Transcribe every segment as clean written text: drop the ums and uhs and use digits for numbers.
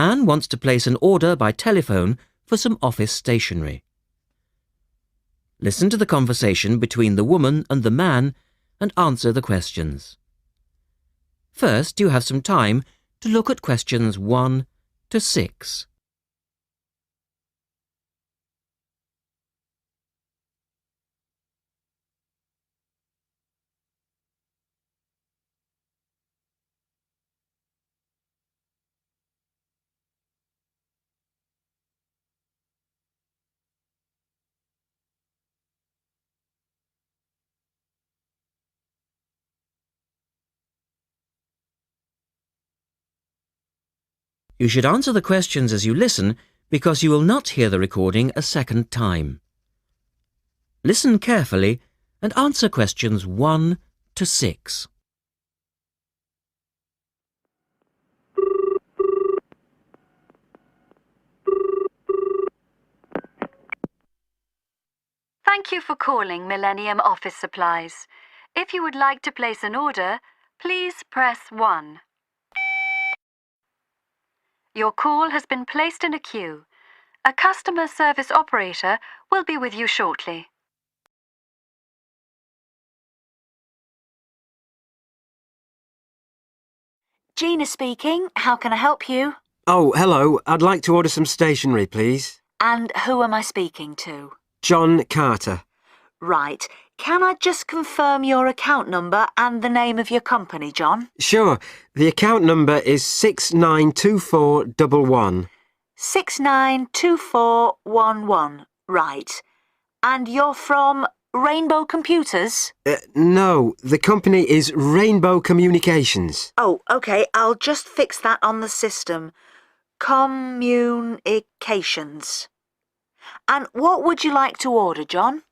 Anne wants to place an order by telephone for some office stationery. Listen to the conversation between the woman and the man and answer the questions. First, you have some time to look at questions 1 to 6. You should answer the questions as you listen because you will not hear the recording a second time. Listen carefully and answer questions 1 to 6. Thank you for calling Millennium Office Supplies. If you would like to place an order, please press 1. Your call has been placed in a queue. A customer service operator will be with you shortly. Gina speaking. How can I help you? Oh, hello. I'd like to order some stationery, please. And who am I speaking to? John Carter. Right. Can I just confirm your account number and the name of your company, John? Sure. The account number is 692411. 692411. Right. And you're from Rainbow Computers? No, the company is Rainbow Communications. Oh, OK. I'll just fix that on the system. Communications. And what would you like to order, John?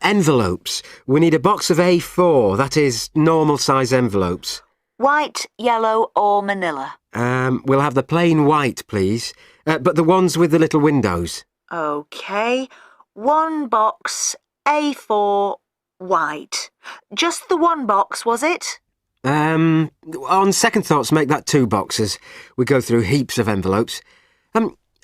Envelopes. We need a box of A4, that is, normal size envelopes. White, yellow or manila? We'll have the plain white, please. But the ones with the little windows. OK. One box, A4, white. Just the one box, was it? On second thoughts, make that 2 boxes. We go through heaps of envelopes.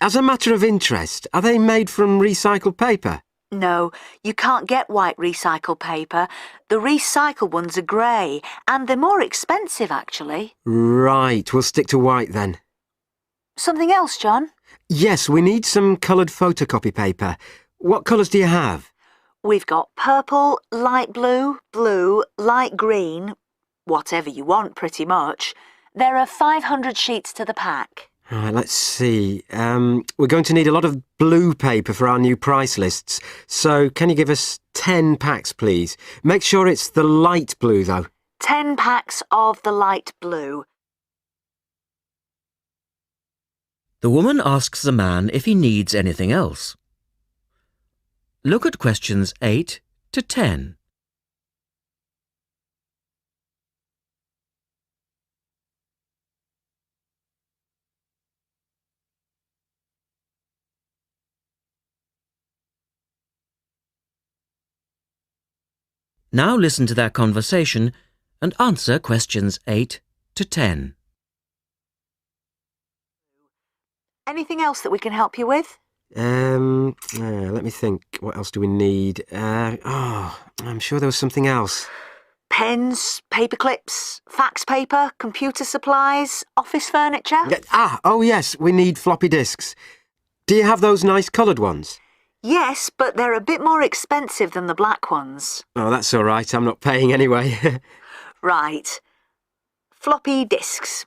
As a matter of interest, are they made from recycled paper? No, you can't get white recycled paper. The recycled ones are grey, and they're more expensive, actually. Right, we'll stick to white then. Something else, John? Yes, we need some coloured photocopy paper. What colours do you have? We've got purple, light blue, blue, light green, whatever you want, pretty much. There are 500 sheets to the pack. Right, let's see. We're going to need a lot of blue paper for our new price lists. So can you give us 10 packs, please? Make sure it's the light blue, though. 10 packs of the light blue. The woman asks the man if he needs anything else. Look at questions 8 to 10. Now listen to their conversation and answer questions 8 to 10. Anything else that we can help you with? Let me think. What else do we need? I'm sure there was something else. Pens, paper clips, fax paper, computer supplies, office furniture? Oh yes, we need floppy disks. Do you have those nice coloured ones? Yes, but they're a bit more expensive than the black ones. Oh, that's all right. I'm not paying anyway. Right. Floppy disks.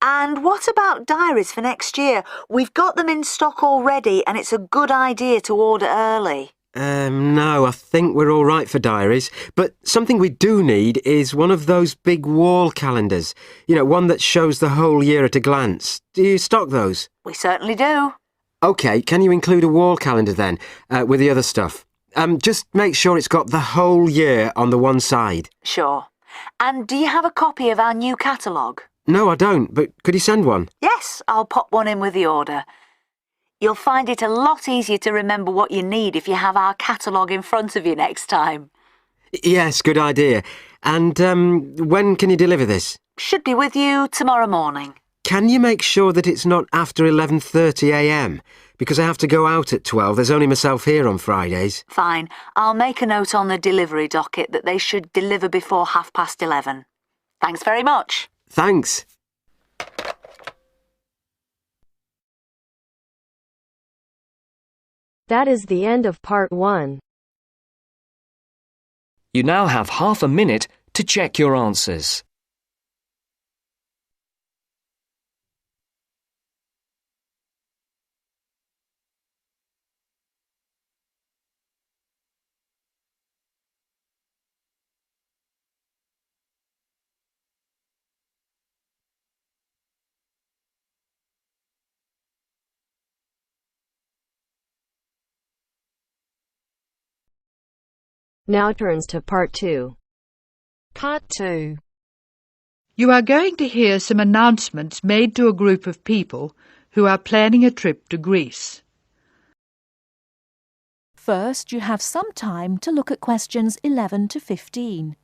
And what about diaries for next year? We've got them in stock already and it's a good idea to order early. No, I think we're all right for diaries. But something we do need is one of those big wall calendars. You know, one that shows the whole year at a glance. Do you stock those? We certainly do. OK, can you include a wall calendar then, with the other stuff? Just make sure it's got the whole year on the one side. Sure. And do you have a copy of our new catalogue? No, I don't, but could you send one? Yes, I'll pop one in with the order. You'll find it a lot easier to remember what you need if you have our catalogue in front of you next time. Yes, good idea. And when can you deliver this? Should be with you tomorrow morning. can you make sure that it's not after 11:30 a.m? Because I have to go out at 12. There's only myself here on Fridays. Fine. I'll make a note on the delivery docket that they should deliver before 11:30. Thanks very much. Thanks. That is the end of part 1. You now have half a minute to check your answers. Now turns to part 2. Part 2. You are going to hear some announcements made to a group of people who are planning a trip to Greece. First, you have some time to look at questions 11 to 15.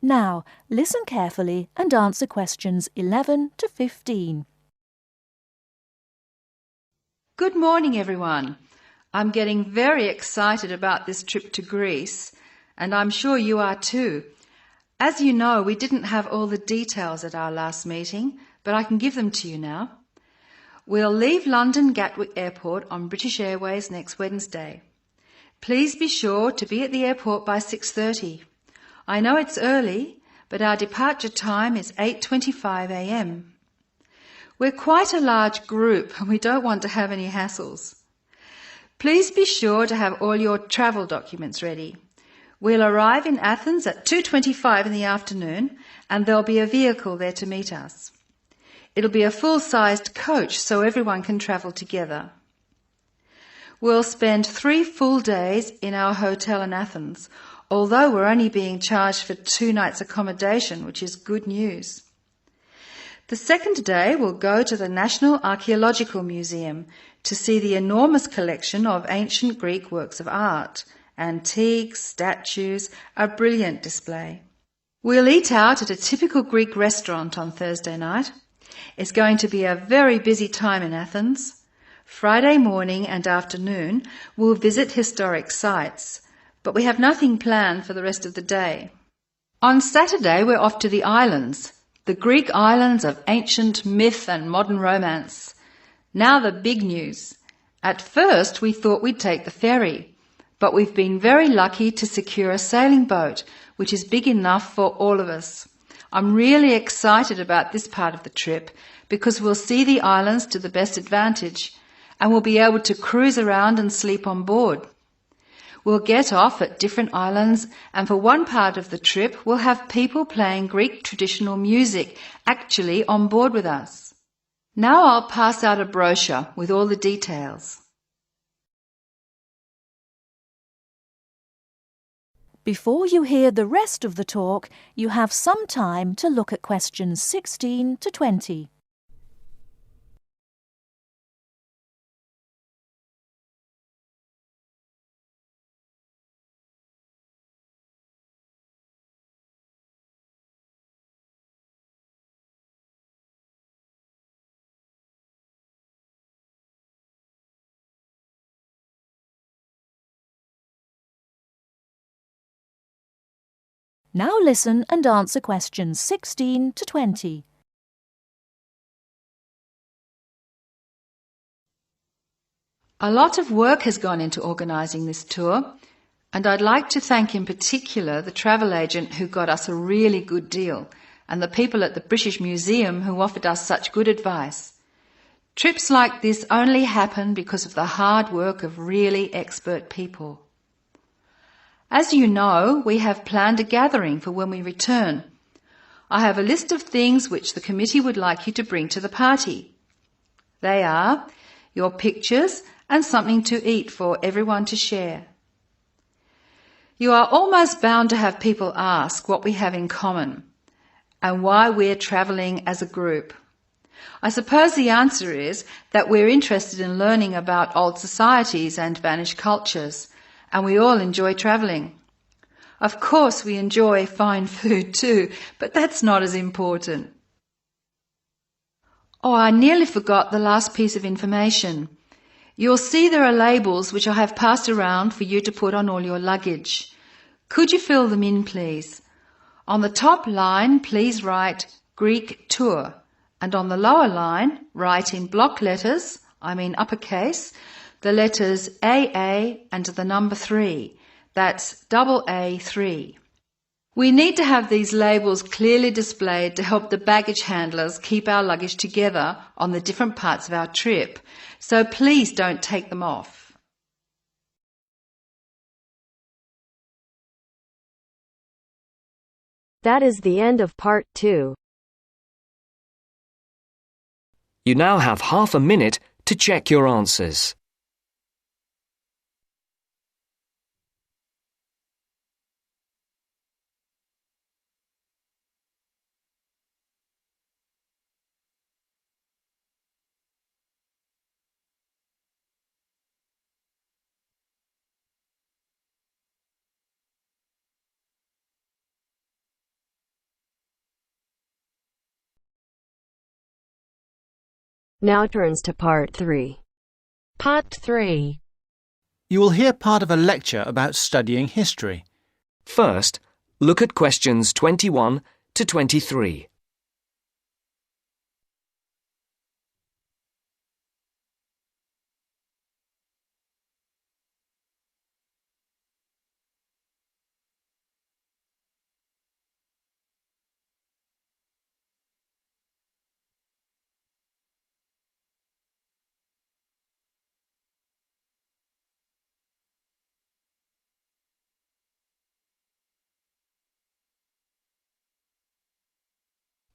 Now, listen carefully and answer questions 11 to 15. Good morning, everyone. I'm getting very excited about this trip to Greece, and I'm sure you are too. As you know, we didn't have all the details at our last meeting, but I can give them to you now. We'll leave London Gatwick Airport on British Airways next Wednesday. Please be sure to be at the airport by 6:30. I know it's early, but our departure time is 8:25 a.m. We're quite a large group and we don't want to have any hassles. Please be sure to have all your travel documents ready. We'll arrive in Athens at 2:25 in the afternoon and there'll be a vehicle there to meet us. It'll be a full-sized coach so everyone can travel together. We'll spend 3 full days in our hotel in Athens, although we're only being charged for 2 nights accommodation, which is good news. The second day we'll go to the National Archaeological Museum to see the enormous collection of ancient Greek works of art, antiques, statues, a brilliant display. We'll eat out at a typical Greek restaurant on Thursday night. It's going to be a very busy time in Athens. Friday morning and afternoon we'll visit historic sites, but we have nothing planned for the rest of the day. On Saturday we're off to the islands, the Greek islands of ancient myth and modern romance. Now the big news. At first we thought we'd take the ferry, but we've been very lucky to secure a sailing boat, which is big enough for all of us. I'm really excited about this part of the trip because we'll see the islands to the best advantage and we'll be able to cruise around and sleep on board. We'll get off at different islands and for one part of the trip we'll have people playing Greek traditional music actually on board with us. Now I'll pass out a brochure with all the details. Before you hear the rest of the talk, you have some time to look at questions 16 to 20. Now listen and answer questions 16 to 20. A lot of work has gone into organising this tour, and I'd like to thank in particular the travel agent who got us a really good deal, and the people at the British Museum who offered us such good advice. Trips like this only happen because of the hard work of really expert people. As you know, we have planned a gathering for when we return. I have a list of things which the committee would like you to bring to the party. They are your pictures and something to eat for everyone to share. You are almost bound to have people ask what we have in common and why we're travelling as a group. I suppose the answer is that we're interested in learning about old societies and vanished cultures, and we all enjoy travelling. Of course we enjoy fine food too, but that's not as important. Oh, I nearly forgot the last piece of information. You'll see there are labels which I have passed around for you to put on all your luggage. Could you fill them in, please? On the top line, please write Greek tour, and on the lower line, write in block letters, I mean uppercase, the letters AA and the number 3. That's AA3. We need to have these labels clearly displayed to help the baggage handlers keep our luggage together on the different parts of our trip, so please don't take them off. That is the end of part 2. You now have half a minute to check your answers. Now turns to part 3. Part 3. You will hear part of a lecture about studying history. First, look at questions 21 to 23.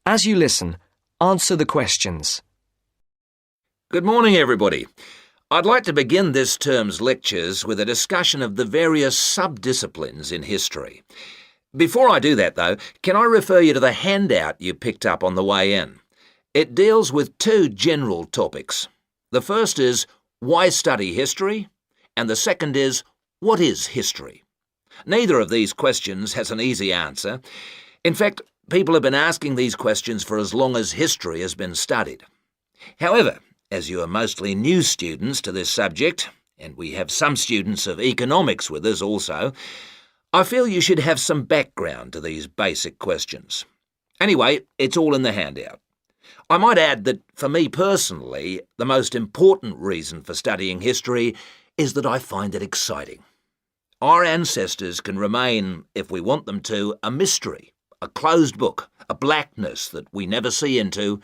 As you listen, answer the questions. Good morning, everybody. I'd like to begin this term's lectures with a discussion of the various sub-disciplines in history. Before I do that, though, can I refer you to the handout you picked up on the way in? It deals with two general topics. The first is, why study history? And the second is, what is history? Neither of these questions has an easy answer. In fact, people have been asking these questions for as long as history has been studied. However, as you are mostly new students to this subject, and we have some students of economics with us also, I feel you should have some background to these basic questions. Anyway, it's all in the handout. I might add that, for me personally, the most important reason for studying history is that I find it exciting. Our ancestors can remain, if we want them to, a mystery, a closed book, a blackness that we never see into,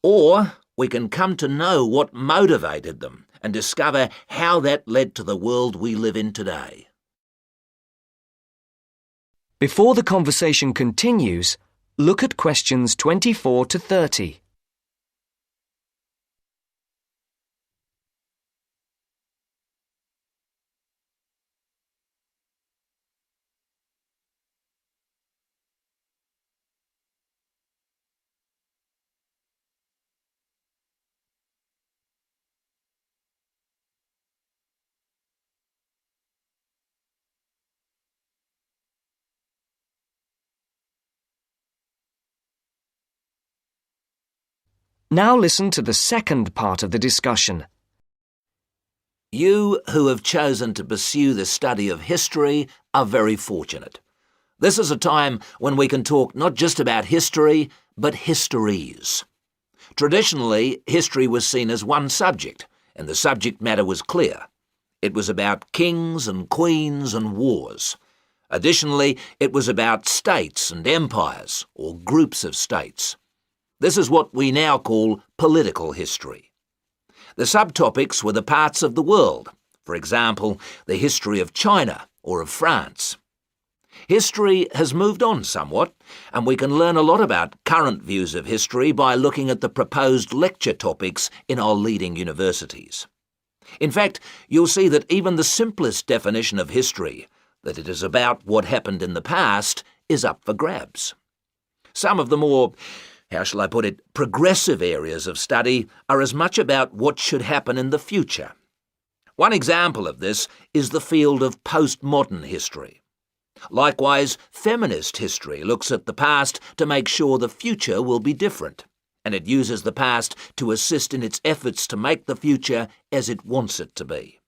or we can come to know what motivated them and discover how that led to the world we live in today. Before the conversation continues, look at questions 24 to 30. Now listen to the second part of the discussion. You who have chosen to pursue the study of history are very fortunate. This is a time when we can talk not just about history, but histories. Traditionally, history was seen as one subject, and the subject matter was clear. It was about kings and queens and wars. Additionally, it was about states and empires, or groups of states. This is what we now call political history. The subtopics were the parts of the world, for example, the history of China or of France. History has moved on somewhat, and we can learn a lot about current views of history by looking at the proposed lecture topics in our leading universities. In fact, you'll see that even the simplest definition of history, that it is about what happened in the past, is up for grabs. Some of the more, how shall I put it, progressive areas of study are as much about what should happen in the future. One example of this is the field of postmodern history. Likewise, feminist history looks at the past to make sure the future will be different, and it uses the past to assist in its efforts to make the future as it wants it to be.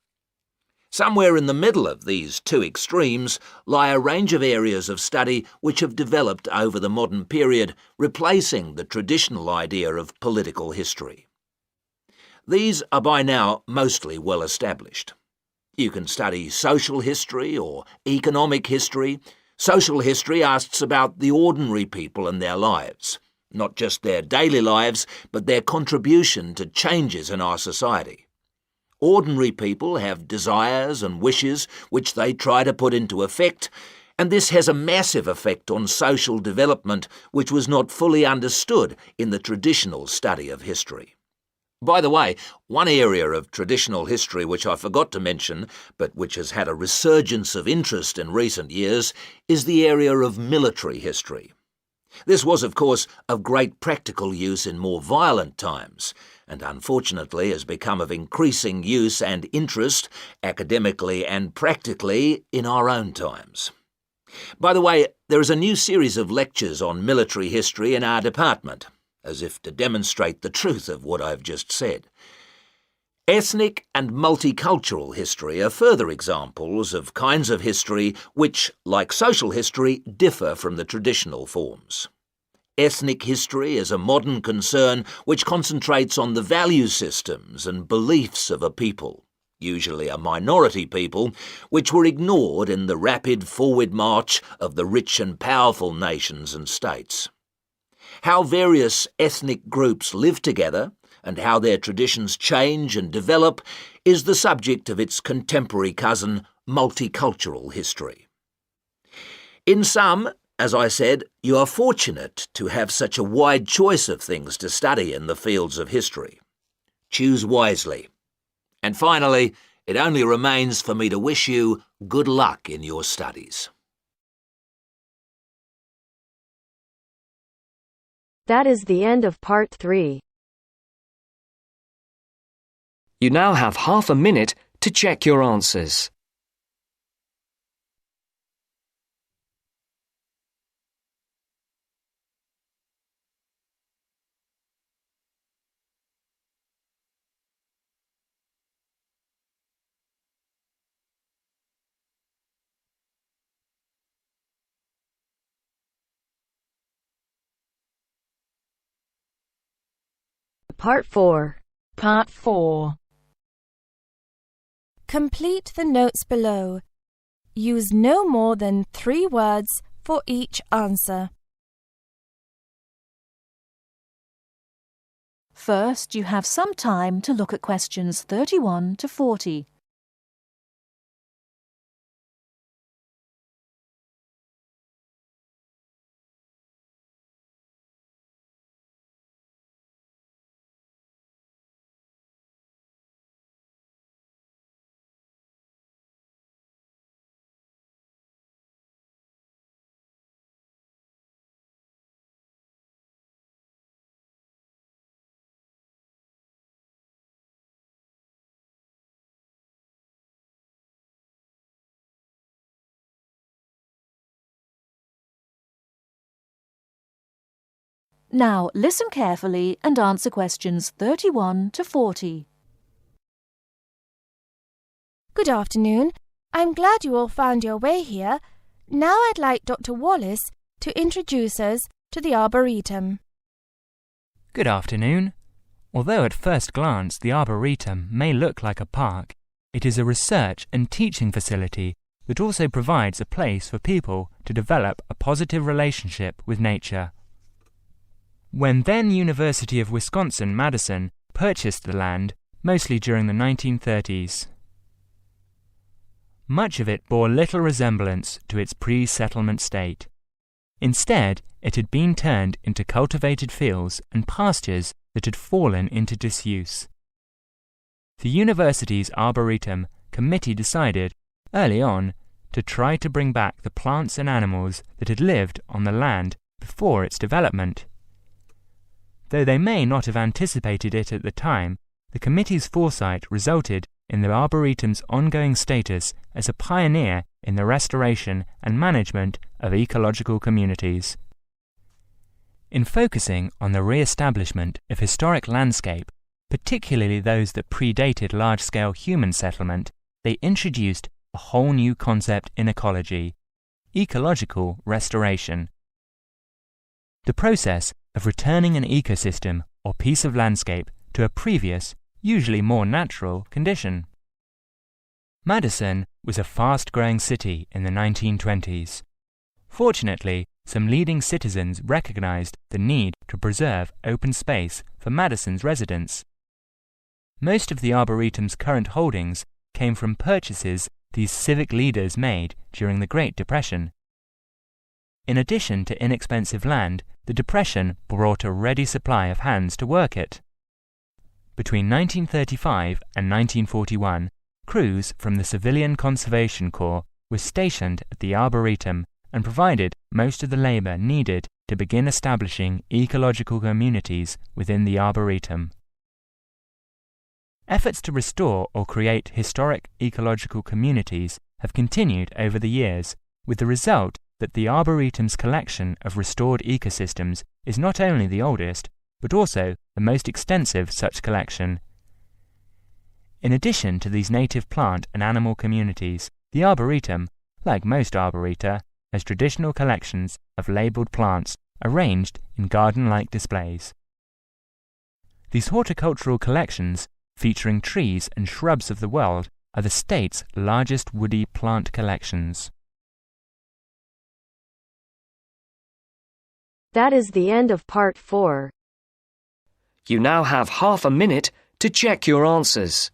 Somewhere in the middle of these two extremes lie a range of areas of study which have developed over the modern period, replacing the traditional idea of political history. These are by now mostly well established. You can study social history or economic history. Social history asks about the ordinary people and their lives, not just their daily lives, but their contribution to changes in our society. Ordinary people have desires and wishes which they try to put into effect, and this has a massive effect on social development which was not fully understood in the traditional study of history. By the way, one area of traditional history which I forgot to mention, but which has had a resurgence of interest in recent years, is the area of military history. This was, of course, of great practical use in more violent times, and unfortunately has become of increasing use and interest, academically and practically, in our own times. By the way, there is a new series of lectures on military history in our department, as if to demonstrate the truth of what I've just said. Ethnic and multicultural history are further examples of kinds of history which, like social history, differ from the traditional forms. Ethnic history is a modern concern which concentrates on the value systems and beliefs of a people, usually a minority people, which were ignored in the rapid forward march of the rich and powerful nations and states. How various ethnic groups live together and how their traditions change and develop is the subject of its contemporary cousin, multicultural history. In sum, as I said, you are fortunate to have such a wide choice of things to study in the fields of history. Choose wisely. And finally, it only remains for me to wish you good luck in your studies. That is the end of part 3. You now have half a minute to check your answers. Part 4. Part 4. Complete the notes below. Use no more than 3 words for each answer. First, you have some time to look at questions 31 to 40. Now, listen carefully and answer questions 31 to 40. Good afternoon. I'm glad you all found your way here. Now I'd like Dr. Wallace to introduce us to the Arboretum. Good afternoon. Although at first glance the Arboretum may look like a park, it is a research and teaching facility that also provides a place for people to develop a positive relationship with nature. When then University of Wisconsin-Madison purchased the land, mostly during the 1930s, much of it bore little resemblance to its pre-settlement state. Instead, it had been turned into cultivated fields and pastures that had fallen into disuse. The university's Arboretum committee decided, early on, to try to bring back the plants and animals that had lived on the land before its development. Though they may not have anticipated it at the time, the committee's foresight resulted in the Arboretum's ongoing status as a pioneer in the restoration and management of ecological communities. In focusing on the re-establishment of historic landscape, particularly those that predated large-scale human settlement, they introduced a whole new concept in ecology: ecological restoration. The process of returning an ecosystem or piece of landscape to a previous, usually more natural, condition. Madison was a fast-growing city in the 1920s. Fortunately, some leading citizens recognized the need to preserve open space for Madison's residents. Most of the Arboretum's current holdings came from purchases these civic leaders made during the Great Depression. In addition to inexpensive land, the Depression brought a ready supply of hands to work it. Between 1935 and 1941, crews from the Civilian Conservation Corps were stationed at the Arboretum and provided most of the labour needed to begin establishing ecological communities within the Arboretum. Efforts to restore or create historic ecological communities have continued over the years, with the result that the Arboretum's collection of restored ecosystems is not only the oldest, but also the most extensive such collection. In addition to these native plant and animal communities, the Arboretum, like most arboreta, has traditional collections of labelled plants arranged in garden-like displays. These horticultural collections, featuring trees and shrubs of the world, are the state's largest woody plant collections. That is the end of part 4. You now have half a minute to check your answers.